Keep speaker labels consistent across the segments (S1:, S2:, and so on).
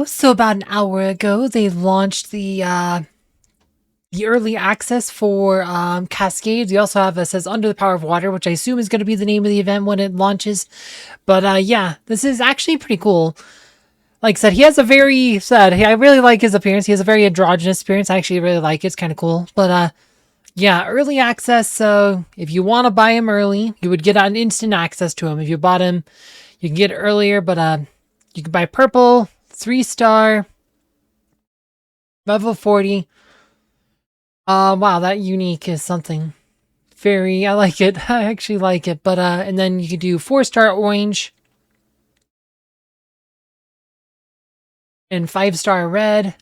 S1: ago, so about an hour ago, they launched the early access for Cascade. They also have says Under the Power of Water, which I assume is going to be the name of the event when it launches. But yeah, this is actually pretty cool. Like I said, he has a very said. I really like his appearance. He has a very androgynous appearance. I actually really like it. It's kind of cool. But yeah, early access. So if you want to buy him early, you would get an instant access to him. If you bought him, you can get it earlier. But you can buy purple, 3-star, level 40. Wow, that unique is something very. I like it. I actually like it. But and then you can do 4-star orange and 5-star red.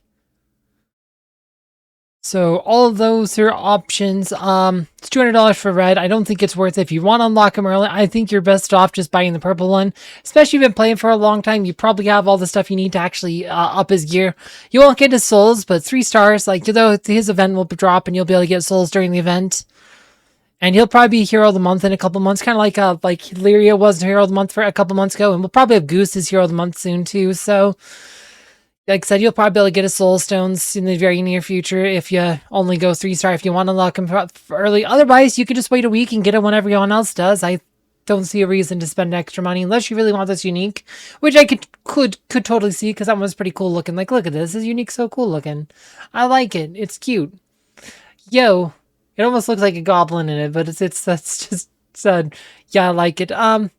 S1: So all of those are options. It's $200 for red. I don't think it's worth it. If you want to unlock them early, I think you're best off just buying the purple one. Especially if you've been playing for a long time, you probably have all the stuff you need to actually up his gear. You won't get his souls, but 3 stars, like, though his event will drop and you'll be able to get souls during the event. And he'll probably be Hero of the Month in a couple months, kind of like Lyria was Hero of the Month for a couple months ago, and we'll probably have Goose as Hero of the Month soon too. So, like I said, you'll probably be able to get his soul stones in the very near future if you only go 3-star. If you want to unlock him early, otherwise you could just wait a week and get it when everyone else does. I don't see a reason to spend extra money unless you really want this unique, which I could totally see because that one's pretty cool looking. Like, look at this, this unique, so cool looking. I like it. It's cute. Yo. It almost looks like a goblin in it, but that's just said. Yeah, I like it. But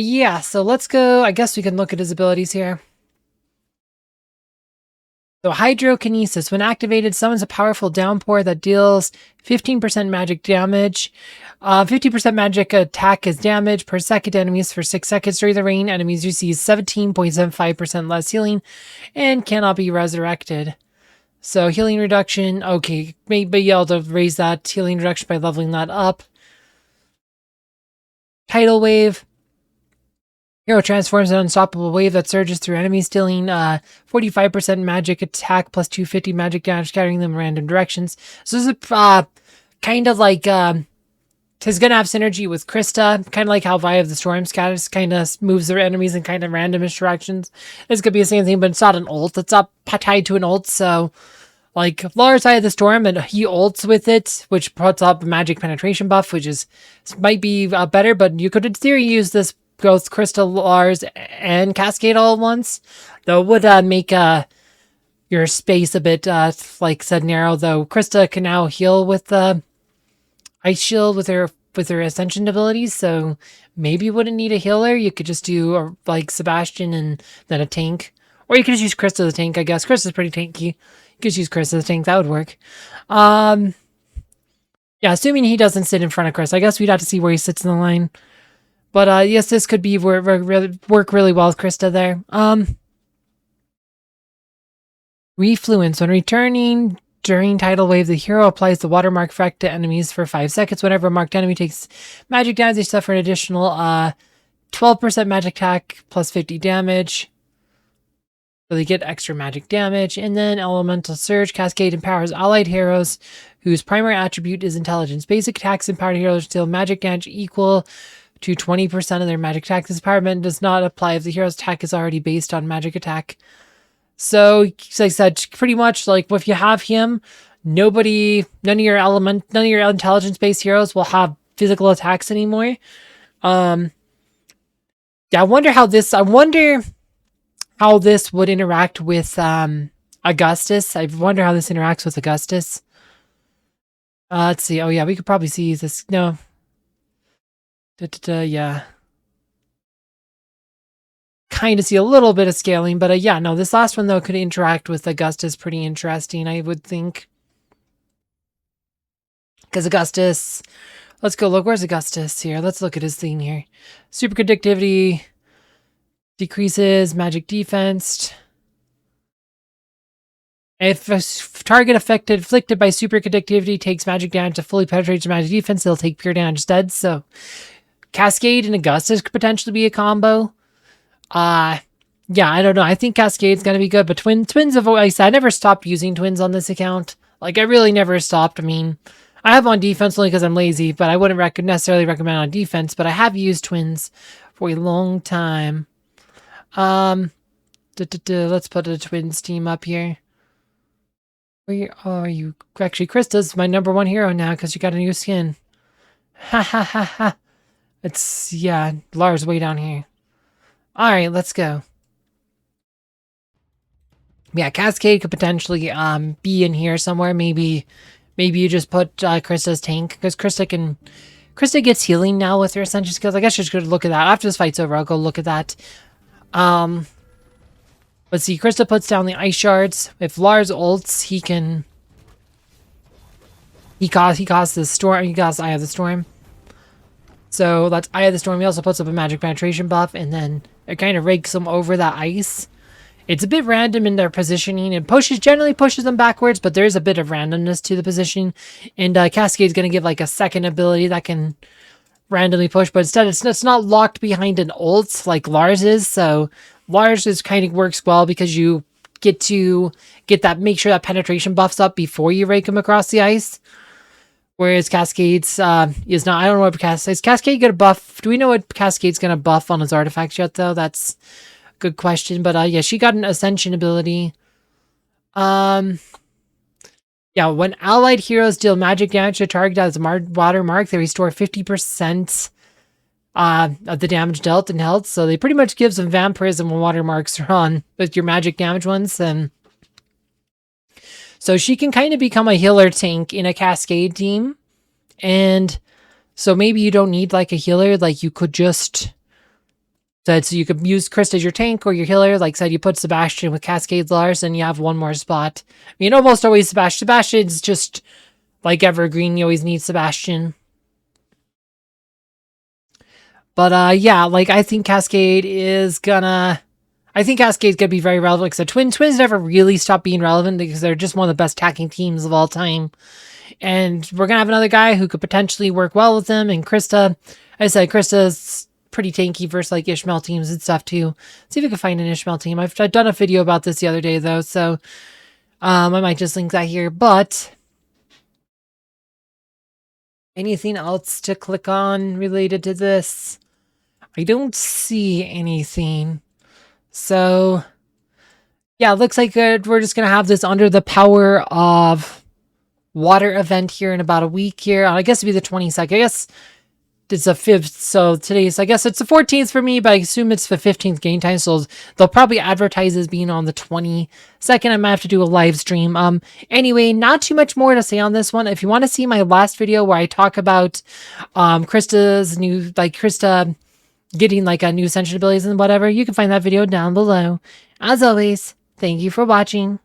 S1: yeah, so let's go. I guess we can look at his abilities here. So Hydrokinesis, when activated, summons a powerful downpour that deals 15% magic damage. 50% magic attack as damage per second to enemies for 6 seconds during the rain. Enemies receive 17.75% less healing and cannot be resurrected. So healing reduction, okay, maybe you'll able to raise that healing reduction by leveling that up. Tidal Wave. Hero transforms an unstoppable wave that surges through enemies, dealing 45% magic attack plus 250 magic damage, scattering them in random directions. So this is kind of like, it's going to have synergy with Krista, kind of like how Via of the Storm scatters kind of moves their enemies in kind of random directions. This could be the same thing, but it's not an ult. It's not tied to an ult, so like Lars Eye of the Storm, and he ults with it, which puts up a magic penetration buff, which might be better, but you could in theory use this both Krista, Lars, and Cascade all at once. Though it would make your space a bit, like said, narrow, though Krista can now heal with the Ice Shield with her Ascension abilities, so maybe you wouldn't need a healer. You could just do like Sebastian and then a tank. Or you could just use Krista as a tank, I guess. Krista's pretty tanky. You could just use Krista as a tank, that would work. Yeah, assuming he doesn't sit in front of Chris. I guess we'd have to see where he sits in the line. But yes, this could be work really well with Krista there. Refluence. When returning during Tidal Wave, the hero applies the watermark effect to enemies for 5 seconds. Whenever a marked enemy takes magic damage, they suffer an additional 12% magic attack plus 50 damage. So they get extra magic damage. And then Elemental Surge. Cascade empowers allied heroes whose primary attribute is intelligence. Basic attacks empowered heroes deal magic damage equal to 20% of their magic attack. This empowerment does not apply if the hero's attack is already based on magic attack. So, like I said, pretty much like if you have him, none of your intelligence-based heroes will have physical attacks anymore. Yeah, I wonder how this would interact with Augustus. I wonder how this interacts with Augustus. Let's see. Oh yeah, we could probably see this. No. Yeah. Kind of see a little bit of scaling, but yeah, no, this last one though could interact with Augustus pretty interesting, I would think. Because Augustus, let's go look. Where's Augustus here? Let's look at his thing here. Super conductivity decreases magic defense. If a target afflicted by super conductivity takes magic damage to fully penetrate magic defense, they'll take pure damage instead. So Cascade and Augustus could potentially be a combo. Yeah, I don't know. I think Cascade's gonna be good, but twins have always. I never stopped using twins on this account. Like I really never stopped. I mean, I have on defense only because I'm lazy, but I wouldn't necessarily recommend on defense. But I have used twins for a long time. Let's put a twins team up here. Where are you? Actually, Krista's my #1 hero now because you got a new skin. Ha ha ha ha. It's, yeah, Lars way down here. Alright, let's go. Yeah, Cascade could potentially be in here somewhere. Maybe you just put Krista's tank, because Krista gets healing now with her Ascension skills. I guess just go look at that. After this fight's over, I'll go look at that. Let's see, Krista puts down the ice shards. If Lars ults, he can... He caused the storm. He caused Eye of the Storm. So that's Eye of the Storm. He also puts up a magic penetration buff, and then it kind of rakes them over that ice. It's a bit random in their positioning. It generally pushes them backwards, but there is a bit of randomness to the positioning. And Cascade's going to give like a second ability that can randomly push, but instead it's not locked behind an ult like Lars is. So Lars just kind of works well because you get to make sure that penetration buffs up before you rake them across the ice. Whereas Cascade's is not. I don't know what Cascade's going to buff. Do we know what Cascade's going to buff on his artifacts yet, though? That's a good question. But yeah, she got an Ascension ability. Yeah, when allied heroes deal magic damage to target as a watermark, they restore 50% of the damage dealt and health. So they pretty much give some vampirism when watermarks are on with your magic damage ones. And so she can kind of become a healer tank in a Cascade team. And so maybe you don't need like a healer. Like you could just... So you could use Krista as your tank or your healer. Like I said, you put Sebastian with Cascade Lars and you have one more spot. I mean, almost always Sebastian. Sebastian's just like evergreen. You always need Sebastian. But yeah, like I think Cascade is gonna... I think Cascade's going to be very relevant because the Twins never really stopped being relevant because they're just one of the best attacking teams of all time. And we're going to have another guy who could potentially work well with them. And Krista, I said, Krista's pretty tanky versus like Ishmael teams and stuff too. Let's see if we can find an Ishmael team. I've done a video about this the other day though, so I might just link that here. But anything else to click on related to this? I don't see anything. So, yeah, it looks like we're just going to have this Under the Power of Water event here in about a week here. I guess it'd be the 22nd. I guess it's the 5th, so today's... I guess it's the 14th for me, but I assume it's the 15th game time, so they'll probably advertise as being on the 22nd. I might have to do a live stream. Anyway, not too much more to say on this one. If you want to see my last video where I talk about Krista's new... Like, Krista... getting like a new Ascension abilities and whatever, you can find that video down below. As always, thank you for watching.